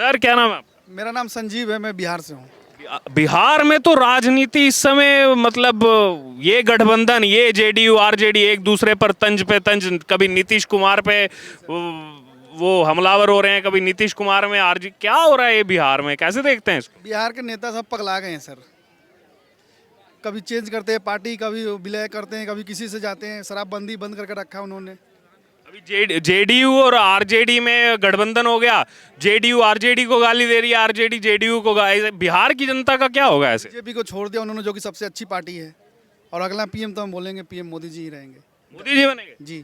Sir क्या नाम है आपका? मेरा नाम संजीव है, मैं बिहार से हूँ। बिहार में तो राजनीति इस समय मतलब ये गठबंधन, ये जेडीयू आरजेडी एक दूसरे पर तंज पे तंज, कभी नीतीश कुमार पे वो हमलावर हो रहे हैं, कभी नीतीश कुमार में आरजी, क्या हो रहा है ये बिहार में, कैसे देखते हैं इसको? बिहार के नेता सब पगला गए हैं सर। कभी चेंज करते हैं पार्टी, कभी विलय करते हैं, कभी किसी से जाते हैं। शराबबंदी बंद करके रखा है उन्होंने। अभी जेडीयू और आरजेडी में गठबंधन हो गया, जेडीयू आरजेडी को गाली दे रही है, आरजेडी जेडीयू को बिहार की जनता का क्या होगा ऐसे? बीजेपी को छोड़ दिया उन्होंने, जो कि सबसे अच्छी पार्टी है। और अगला पीएम तो हम बोलेंगे पीएम मोदी जी ही रहेंगे। मोदी जी बनेंगे? जी।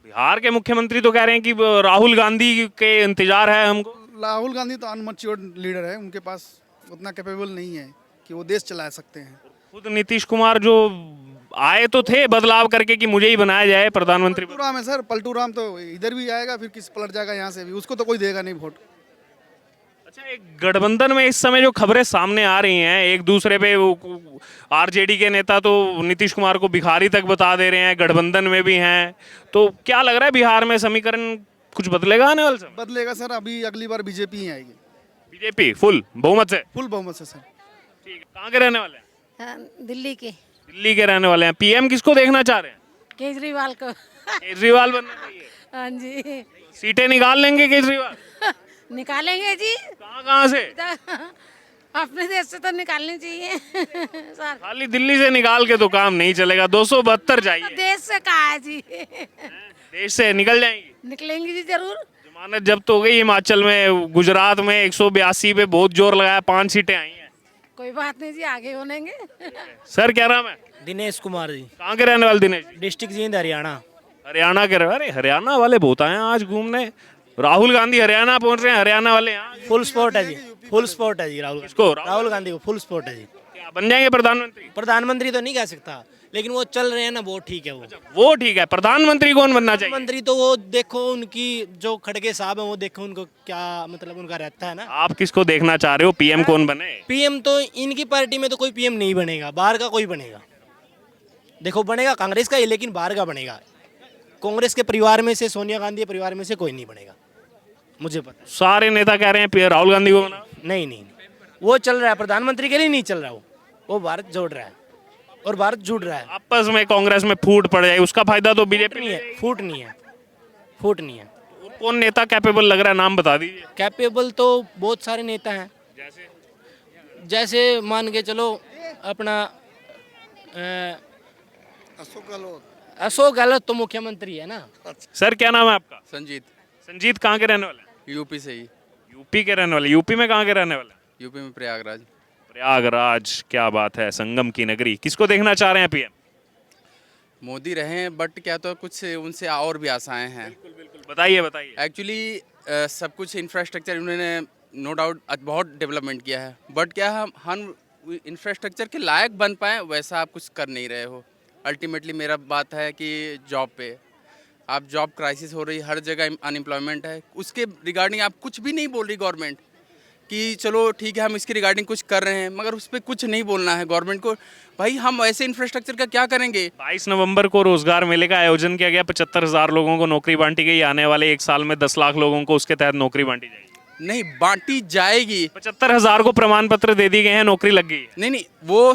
बिहार के मुख्यमंत्री तो कह रहे हैं कि राहुल गांधी के इंतजार है हमको। राहुल गांधी तो अनमैच्योर्ड लीडर है, उनके पास उतना कैपेबल नहीं है कि वो देश चला सकते हैं। खुद नीतीश कुमार जो आए तो थे बदलाव करके कि मुझे ही बनाया जाए प्रधानमंत्री। पलटू राम है सर, पलटू राम तो इधर भी आएगा, फिर किस पलट जाएगा यहाँ से भी, उसको तो कोई देगा नहीं वोट। अच्छा, एक गठबंधन में इस समय जो खबरें सामने आ रही हैं, एक दूसरे पे आरजेडी के नेता तो नीतीश कुमार को भिखारी तक बता दे रहे हैं, गठबंधन में भी हैं, तो क्या लग रहा है बिहार में समीकरण कुछ बदलेगा आने वाले समय? बदलेगा सर, अभी अगली बार बीजेपी ही आएगी। बीजेपी फुल बहुमत से? फुल बहुमत से सर। ठीक है, कहाँ के रहने वाले हैं? दिल्ली के। दिल्ली के रहने वाले हैं। पीएम किसको देखना चाह रहे हैं? केजरीवाल को। केजरीवाल बनना चाहिए। हाँ जी। सीटें निकाल लेंगे केजरीवाल? निकालेंगे जी। कहाँ कहाँ से? अपने देश से तो निकालनी चाहिए सर। खाली दिल्ली से निकाल के तो काम नहीं चलेगा, 272 तो चाहिए। देश से कहा है जी। देश से निकल जाएंगी? निकलेंगी जी जरूर। जमानत जब्त हो गई हिमाचल में, गुजरात में 182 पे बहुत जोर लगाया, 5 सीटें आई हैं। कोई बात नहीं जी, आगे बनेंगे। सर क्या नाम है? दिनेश कुमार जी, कहाँ के रहने वाले दिनेश जी? डिस्ट्रिक्ट जींद हरियाणा। हरियाणा के रहे? अरे हरियाणा वाले बहुत आए हैं आज घूमने। राहुल गांधी हरियाणा पहुंच रहे हैं, हरियाणा वाले यहाँ। फुल सपोर्ट है जी, फुल सपोर्ट है जी राहुल किसको? राहुल गांधी को फुल सपोर्ट है जी। क्या बन जाएंगे प्रधानमंत्री? प्रधानमंत्री तो नहीं कह सकता, लेकिन वो चल रहे हैं ना, वो ठीक है। वो ठीक है, प्रधानमंत्री कौन बनना चाहिए? प्रधानमंत्री तो वो देखो, उनकी जो खड़गे साहब है वो देखो उनको क्या मतलब उनका रहता है ना। आप किसको देखना चाह रहे हो, पीएम कौन बने? पीएम तो इनकी पार्टी में तो कोई पीएम नहीं बनेगा, बाहर का कोई बनेगा। देखो बनेगा कांग्रेस का ही, लेकिन बाहर का बनेगा। कांग्रेस के परिवार में से, सोनिया गांधी परिवार में से कोई नहीं बनेगा, मुझे पता। सारे नेता कह रहे हैं राहुल गांधी को बना। नहीं नहीं, वो चल रहा है प्रधानमंत्री के लिए, नहीं चल रहा वो भारत जोड़ रहा है और भारत जुड़ रहा है। आपस में कांग्रेस में फूट पड़ जाए, उसका फायदा तो बीजेपी नहीं है, फूट नहीं है, फूट नहीं है। कौन नेता कैपेबल लग रहा है, नाम बता दीजिए। कैपेबल तो बहुत सारे नेता हैं, जैसे मान के चलो अपना अशोक गहलोत तो मुख्यमंत्री है ना। सर क्या नाम है आपका? संजीत। संजीत कहाँ के रहने वाले हैं? यूपी से ही। यूपी के रहने वाले? यूपी में कहाँ के रहने वाले? यूपी में प्रयागराज। प्रयागराज, क्या बात है, संगम की नगरी। किसको देखना चाह रहे हैं पीएम? मोदी रहे हैं, बट क्या तो कुछ उनसे और भी आशाएं हैं। बिल्कुल बताइए बताइए। एक्चुअली सब कुछ इंफ्रास्ट्रक्चर उन्होंने नो डाउट बहुत डेवलपमेंट किया है, बट क्या हम इंफ्रास्ट्रक्चर के लायक बन पाए वैसा आप कुछ कर नहीं रहे हो। अल्टीमेटली मेरा बात है कि जॉब पे आप जॉब क्राइसिस हो रही, हर जगह अनएम्प्लॉयमेंट है, उसके रिगार्डिंग आप कुछ भी नहीं बोल रही गवर्नमेंट कि चलो ठीक है हम इसके रिगार्डिंग कुछ कर रहे हैं, मगर उस पर कुछ नहीं बोलना है गवर्नमेंट को। भाई हम ऐसे इंफ्रास्ट्रक्चर का क्या करेंगे? 22 नवंबर को रोजगार मेले का आयोजन किया गया, 75,000 लोगों को नौकरी बांटी गई। आने वाले 1 साल में 10 लाख लोगों को उसके तहत नौकरी बांटी जाएगी। नहीं बांटी जाएगी, 75,000 को प्रमाण पत्र दे दिए गए हैं, नौकरी लग गई है। नहीं नहीं, वो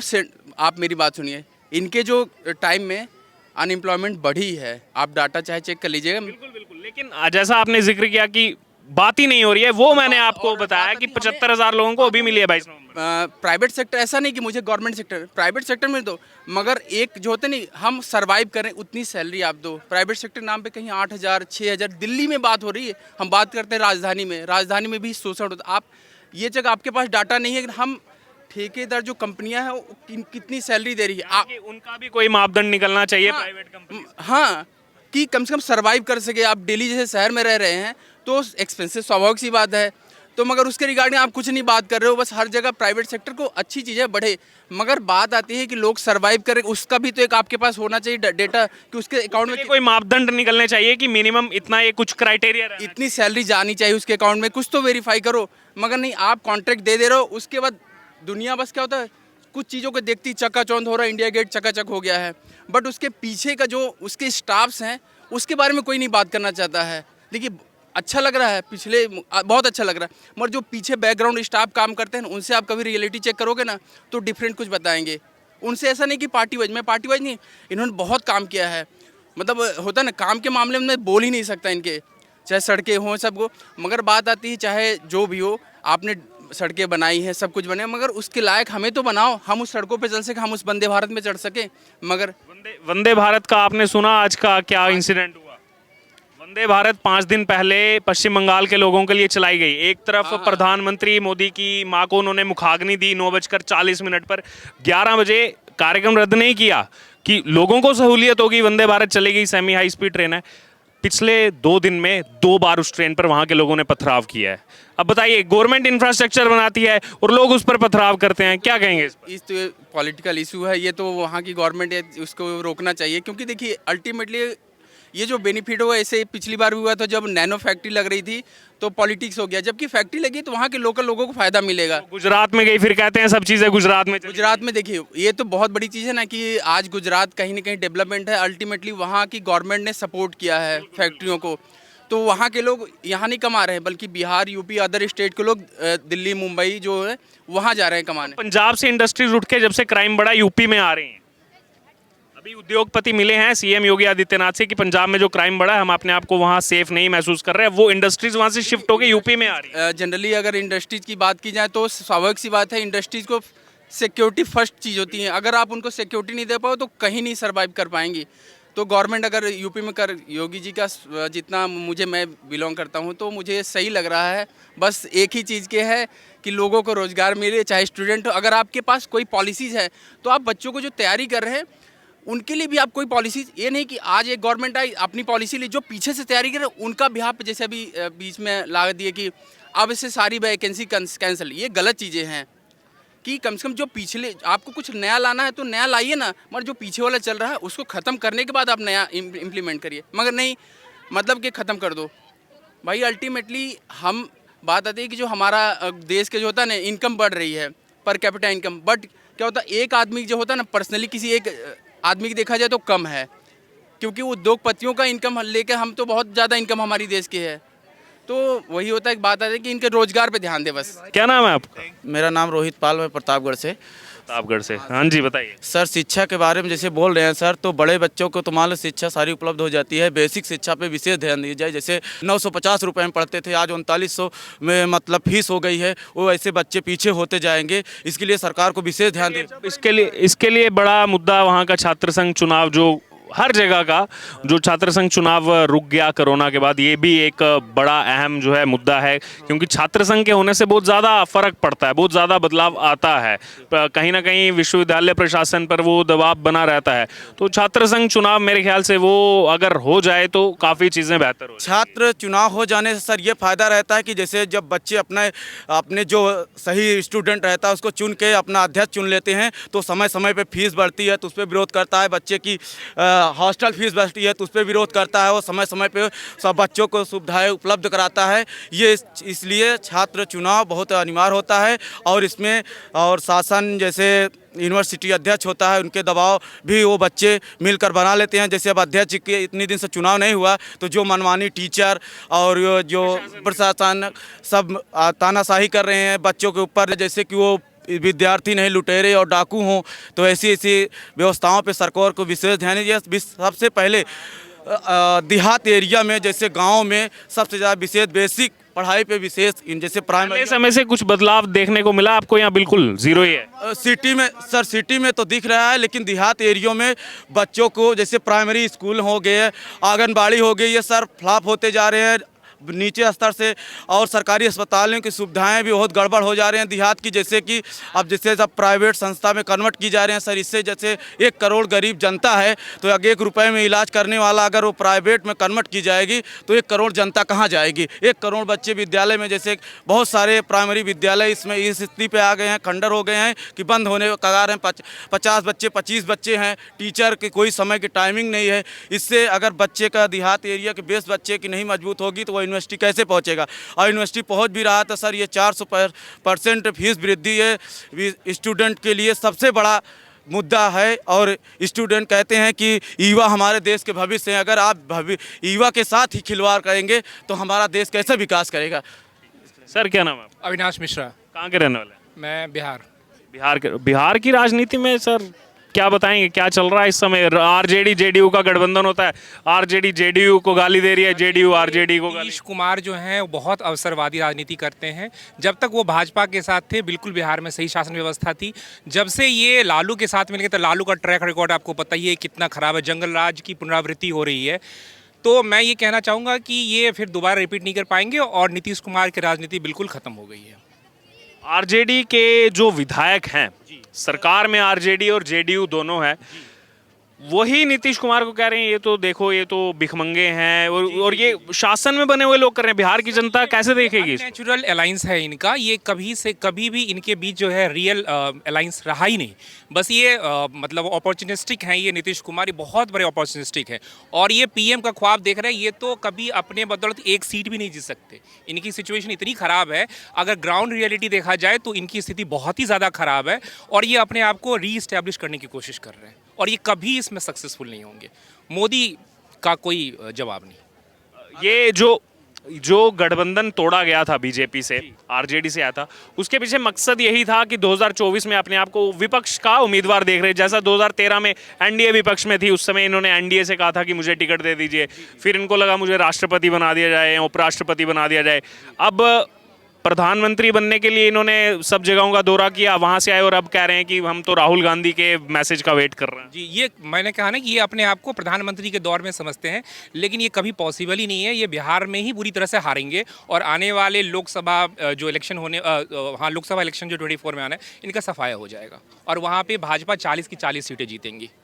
आप मेरी बात सुनिए, इनके जो टाइम में अनएम्प्लॉयमेंट बढ़ी है, आप डाटा चाहे चेक कर लीजिएगा। बिल्कुल बिल्कुल, लेकिन जैसा आपने जिक्र किया कि बात ही नहीं हो रही है, वो मैंने आपको बताया कि 75,000 लोगों को अभी मिली है 22 नवंबर। प्राइवेट सेक्टर, ऐसा नहीं कि मुझे गवर्नमेंट सेक्टर, प्राइवेट सेक्टर में दो, मगर एक जो होते नहीं हम सरवाइव करें उतनी सैलरी आप दो। प्राइवेट सेक्टर नाम पे कहीं 8,000 6,000, दिल्ली में बात हो रही है, हम बात करते हैं राजधानी में, राजधानी में भी शोषण होता। आप ये जगह आपके पास डाटा नहीं है कि हम ठेकेदार जो कंपनियां हैं वो कितनी सैलरी दे रही है। आप उनका भी कोई मापदंड निकलना चाहिए हाँ, प्राइवेट कंपनी। हाँ, कि कम से कम सरवाइव कर सके। आप दिल्ली जैसे शहर में रह रहे हैं तो एक्सपेंसिव स्वाभाविक सी बात है, तो मगर उसके रिगार्डिंग आप कुछ नहीं बात कर रहे हो। बस हर जगह प्राइवेट सेक्टर को अच्छी चीज़ें बढ़े, मगर बात आती है कि लोग सरवाइव करें, उसका भी तो एक आपके पास होना चाहिए डेटा कि उसके अकाउंट में कोई मापदंड निकलने चाहिए कि मिनिमम इतना, ये कुछ क्राइटेरिया इतनी सैलरी जानी चाहिए उसके अकाउंट में, कुछ तो वेरीफाई करो। मगर नहीं, आप कॉन्ट्रैक्ट दे रहे हो, उसके बाद दुनिया बस क्या होता है कुछ चीज़ों को देखती चकाचौंध हो रहा है, इंडिया गेट चकाचक हो गया है, बट उसके पीछे का जो उसके स्टाफ्स हैं उसके बारे में कोई नहीं बात करना चाहता है। देखिए अच्छा लग रहा है, पिछले बहुत अच्छा लग रहा है, मगर जो पीछे बैकग्राउंड स्टाफ काम करते हैं ना, उनसे आप कभी रियलिटी चेक करोगे ना तो डिफरेंट कुछ बताएंगे। उनसे ऐसा नहीं कि पार्टी वाइज, मैं पार्टी वाइज नहीं, इन्होंने बहुत काम किया है, मतलब होता ना काम के मामले में मैं बोल ही नहीं सकता इनके, चाहे सड़कें हों सबको, मगर बात आती है चाहे जो भी हो, आपने सड़कें बनाई हैं, सब कुछ बने, मगर उसके लायक हमें तो बनाओ, हम उस सड़कों पे चल सके, हम उस वंदे भारत में चढ़ सके। मगर वंदे भारत का आपने सुना आज का क्या इंसिडेंट हुआ? वंदे भारत 5 दिन पहले पश्चिम बंगाल के लोगों के लिए चलाई गई। एक तरफ प्रधानमंत्री मोदी की मां को उन्होंने मुखाग्नि दी 9:40 पर, 11 बजे कार्यक्रम रद्द नहीं किया कि लोगों को सहूलियत होगी, वंदे भारत चलेगी, सेमी हाई स्पीड ट्रेन है। पिछले 2 दिन में 2 बार उस ट्रेन पर वहां के लोगों ने पथराव किया है। अब बताइए, गवर्नमेंट इंफ्रास्ट्रक्चर बनाती है और लोग उस पर पथराव करते हैं, क्या कहेंगे इस पर? इस तो पॉलिटिकल इशू है, ये तो वहाँ की गवर्नमेंट है, उसको रोकना चाहिए, क्योंकि देखिए अल्टीमेटली ये जो बेनिफिट हुआ, ऐसे पिछली बार भी हुआ था जब नैनो फैक्ट्री लग रही थी तो पॉलिटिक्स हो गया, जबकि फैक्ट्री लगी तो वहाँ के लोकल लोगों को फायदा मिलेगा। गुजरात में गई, फिर कहते हैं सब चीजें गुजरात में चली। गुजरात में देखिए ये तो बहुत बड़ी चीज़ है ना कि आज गुजरात कहीं ना कहीं डेवलपमेंट है, अल्टीमेटली वहाँ की गवर्नमेंट ने सपोर्ट किया है फैक्ट्रियों को, तो वहाँ के लोग यहाँ नहीं कमा रहे हैं, बल्कि बिहार, यूपी, अदर स्टेट के लोग दिल्ली, मुंबई जो है वहाँ जा रहे हैं कमाने। पंजाब से इंडस्ट्रीज उठ के जब से क्राइम बढ़ा यूपी में आ रही हैं। अभी उद्योगपति मिले हैं सीएम योगी आदित्यनाथ से कि पंजाब में जो क्राइम बढ़ा है, हम अपने आप को वहाँ सेफ नहीं महसूस कर रहे हैं, वो इंडस्ट्रीज वहाँ से शिफ्ट होकर यूपी में आ रही है। जनरली अगर इंडस्ट्रीज की बात की जाए तो स्वाभाविक सी बात है, इंडस्ट्रीज को सिक्योरिटी फर्स्ट चीज़ होती है, अगर आप उनको सिक्योरिटी नहीं दे पाओ तो कहीं नहीं सर्वाइव कर पाएंगी। तो गवर्नमेंट अगर यूपी में कर, योगी जी का जितना मैं बिलोंग करता हूँ तो मुझे सही लग रहा है। बस एक ही चीज़ के है कि लोगों को रोज़गार मिले, चाहे स्टूडेंट हो, अगर आपके पास कोई पॉलिसीज़ है तो आप बच्चों को जो तैयारी कर रहे हैं उनके लिए भी आप कोई पॉलिसी, ये नहीं कि आज एक गवर्नमेंट आई अपनी पॉलिसी ली, जो पीछे से तैयारी करे उनका भी आप जैसे अभी बीच में ला दिए कि अब इससे सारी वैकेंसी कैंसिल, ये गलत चीज़ें हैं कि कम से कम जो पिछले, आपको कुछ नया लाना है तो नया लाइए ना, मगर जो पीछे वाला चल रहा है उसको ख़त्म करने के बाद आप नया इम्प्लीमेंट करिए, मगर नहीं मतलब कि ख़त्म कर दो। भाई अल्टीमेटली हम बात आती है कि जो हमारा देश के जो होता है ना इनकम बढ़ रही है, पर कैपिटा इनकम, बट क्या होता है एक आदमी जो होता है ना पर्सनली किसी एक आदमी की देखा जाए तो कम है, क्योंकि उद्योगपतियों का इनकम लेके हम तो बहुत ज़्यादा इनकम हमारी देश की है, तो वही होता है, एक बात आती है कि इनके रोजगार पे ध्यान दे बस। क्या नाम है आपका? मेरा नाम रोहित पाल, मैं प्रतापगढ़ से। प्रतापगढ़ से, हाँ जी बताइए। सर शिक्षा के बारे में जैसे बोल रहे हैं सर, तो बड़े बच्चों को तो मान लो शिक्षा सारी उपलब्ध हो जाती है, बेसिक शिक्षा पे विशेष ध्यान दिया जाए। जैसे 950 रुपये में पढ़ते थे, आज 3900 में मतलब फीस हो गई है, वो ऐसे बच्चे पीछे होते जाएंगे, इसके लिए सरकार को विशेष ध्यान दे। इसके लिए बड़ा मुद्दा वहाँ का छात्र संघ चुनाव, जो हर जगह का जो छात्र संघ चुनाव रुक गया कोरोना के बाद, ये भी एक बड़ा अहम जो है मुद्दा है, क्योंकि छात्र संघ के होने से बहुत ज़्यादा फर्क पड़ता है, बहुत ज़्यादा बदलाव आता है, कहीं ना कहीं विश्वविद्यालय प्रशासन पर वो दबाव बना रहता है। तो छात्र संघ चुनाव मेरे ख्याल से वो अगर हो जाए तो काफ़ी चीज़ें बेहतर हो। छात्र चुनाव हो जाने से सर ये फ़ायदा रहता है कि जैसे जब बच्चे अपने जो सही स्टूडेंट रहता है उसको चुन के अपना अध्यक्ष चुन लेते हैं, तो समय समय पे फीस बढ़ती है तो उस पर विरोध करता है, बच्चे की हॉस्टल फीस बढ़ती है तो उस पर विरोध करता है, वो समय समय पे सब बच्चों को सुविधाएं उपलब्ध कराता है। ये इसलिए छात्र चुनाव बहुत अनिवार्य होता है, और इसमें और शासन जैसे यूनिवर्सिटी अध्यक्ष होता है, उनके दबाव भी वो बच्चे मिलकर बना लेते हैं। जैसे अब अध्यक्ष के इतने दिन से चुनाव नहीं हुआ तो जो मनमानी टीचर और जो प्रशासन सब तानाशाही कर रहे हैं बच्चों के ऊपर, जैसे कि वो विद्यार्थी नहीं लुटेरे और डाकू हों, तो ऐसी व्यवस्थाओं पे सरकार को विशेष ध्यान दीजिए। सबसे पहले देहात एरिया में जैसे गाँव में सबसे ज़्यादा विशेष बेसिक पढ़ाई पे विशेष, जैसे प्राइमरी समय से कुछ बदलाव देखने को मिला आपको, यहाँ बिल्कुल जीरो ही है? सिटी में सर, सिटी में तो दिख रहा है, लेकिन देहात एरियो में बच्चों को जैसे प्राइमरी स्कूल हो गए, आंगनबाड़ी हो गई, ये सर फ्लॉप होते जा रहे हैं नीचे स्तर से, और सरकारी अस्पतालों की सुविधाएं भी बहुत गड़बड़ हो जा रहे हैं देहात की, जैसे कि अब जैसे सब प्राइवेट संस्था में कन्वर्ट की जा रहे हैं सर। इससे जैसे 1 करोड़ गरीब जनता है, तो अगर 1 रुपये में इलाज करने वाला अगर वो प्राइवेट में कन्वर्ट की जाएगी तो 1 करोड़ जनता कहाँ जाएगी? 1 करोड़ बच्चे विद्यालय में, जैसे बहुत सारे प्राइमरी विद्यालय इसमें इस स्थिति पे आ गए हैं, खंडर हो गए हैं कि बंद होने कगार हैं। 50 बच्चे 25 बच्चे हैं, टीचर की कोई समय की टाइमिंग नहीं है। इससे अगर बच्चे का देहात एरिया के बेस बच्चे की नहीं मजबूत होगी तो यूनिवर्सिटी कैसे पहुंचेगा? और यूनिवर्सिटी पहुंच भी रहा था सर, ये 400% फीस वृद्धि है स्टूडेंट के लिए सबसे बड़ा मुद्दा है और स्टूडेंट कहते हैं कि युवा हमारे देश के भविष्य हैं। अगर आप युवा के साथ ही खिलवाड़ करेंगे तो हमारा देश कैसे विकास करेगा। सर क्या नाम है आपका? अविनाश मिश्रा। कहाँ के रहने वाले हैं? मैं बिहार। बिहार की राजनीति में सर क्या बताएंगे, क्या चल रहा है इस समय? आरजेडी जेडीयू का गठबंधन होता है, आरजेडी जेडीयू को गाली दे रही है, जेडीयू आरजेडी को गाली। नीतीश कुमार जो हैं वो बहुत अवसरवादी राजनीति करते हैं। जब तक वो भाजपा के साथ थे बिल्कुल बिहार में सही शासन व्यवस्था थी। जब से ये लालू के साथ मिल गए तो लालू का ट्रैक रिकॉर्ड आपको पता ही है कितना खराब है, जंगल राज की पुनरावृत्ति हो रही है। तो मैं ये कहना चाहूँगा कि ये फिर दोबारा रिपीट नहीं कर पाएंगे और नीतीश कुमार की राजनीति बिल्कुल ख़त्म हो गई है। आरजेडी के जो विधायक हैं, सरकार में आरजेडी और जेडीयू दोनों है, वही नीतीश कुमार को कह रहे हैं ये तो देखो ये तो भिखमंगे हैं और ये शासन में बने हुए लोग कर रहे हैं। बिहार की जनता कैसे देखेगी इसको? नेचुरल अलायंस है इनका, ये कभी से कभी भी इनके बीच जो है रियल अलायंस रहा ही नहीं। बस ये मतलब अपॉर्चुनिस्टिक हैं ये नीतीश कुमार, ये बहुत बड़े अपॉर्चुनिस्टिक हैं और ये पीएम का ख्वाब देख रहे हैं। ये तो कभी अपने बदौलत एक सीट भी नहीं जीत सकते। इनकी सिचुएशन इतनी ख़राब है, अगर ग्राउंड रियलिटी देखा जाए तो इनकी स्थिति बहुत ही ज़्यादा ख़राब है और ये अपने आप को रीइस्टेब्लिश करने की कोशिश कर रहे हैं और ये कभी इसमें सक्सेसफुल नहीं होंगे। मोदी का कोई जवाब नहीं। ये जो गठबंधन तोड़ा गया था बीजेपी से, आरजेडी से आया था, उसके पीछे मकसद यही था कि 2024 में अपने आप को विपक्ष का उम्मीदवार देख रहे। जैसा 2013 में एनडीए विपक्ष में थी, उस समय इन्होंने एनडीए से कहा था कि मुझे टिकट दे दीजिए, फिर इनको लगा मुझे राष्ट्रपति बना दिया जाए, उपराष्ट्रपति बना दिया जाए। अब प्रधानमंत्री बनने के लिए इन्होंने सब जगहों का दौरा किया, वहां से आए और अब कह रहे हैं कि हम तो राहुल गांधी के मैसेज का वेट कर रहे हैं। जी, ये मैंने कहा ना कि ये अपने आप को प्रधानमंत्री के दौर में समझते हैं, लेकिन ये कभी पॉसिबल ही नहीं है। ये बिहार में ही बुरी तरह से हारेंगे और आने वाले लोकसभा जो इलेक्शन होने लोकसभा इलेक्शन जो 24 में आना है, इनका सफाया हो जाएगा और वहाँ पे भाजपा 40 की 40 सीटें जीतेंगी।